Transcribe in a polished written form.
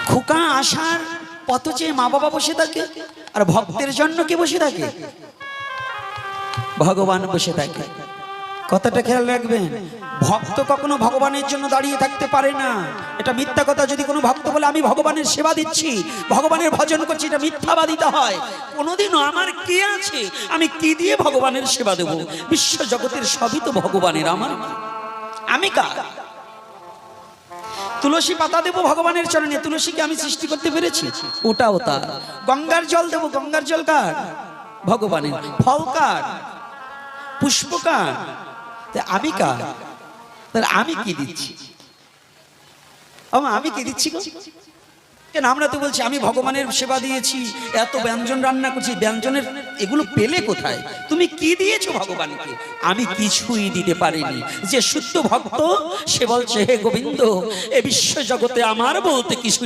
খোকা আসার পথ চেয়ে মা বাবা বসে থাকে, আর ভক্তের জন্য কে বসে থাকে? ভগবান বসে থাকে। কথাটা খেয়াল রাখবেন, ভক্ত কখনো ভগবানের জন্য দাঁড়িয়ে থাকতে পারে না। এটা মিথ্যা কথা। যদি কোনো ভক্ত বলে আমি ভগবানের সেবা দিচ্ছি, ভগবানের ভজন করছি, এটা মিথ্যাবাদিতা হয়। কোনোদিনও আমার কে আছে, আমি কি দিয়ে ভগবানের সেবা দেব? বিশ্ব জগতের সবই তো ভগবানের, আমার আমি কার? তুলসী পাতা দেবো ভগবানের চরণে, তুলসীকে আমি সৃষ্টি করতে পেরেছি? ওটাও তার। গঙ্গার জল দেবো, গঙ্গার জল কার? ভগবানের। ফল কার? পুষ্প কার? আমি কার? তাহলে আমি কি দিচ্ছি? আমি কি দিচ্ছি গো? কেন আমরা তো বলছি আমি ভগবানের সেবা দিয়েছি, এত ব্যঞ্জন রান্না করছি, ব্যঞ্জনের এগুলো পেলে কোথায়? তুমি কি দিয়েছো ভগবানকে? আমি কিছুই দিতে পারিনি। যে শুদ্ধ ভক্ত সে বলছে হে গোবিন্দ, এ বিশ্ব জগতে আমার বলতে কিছু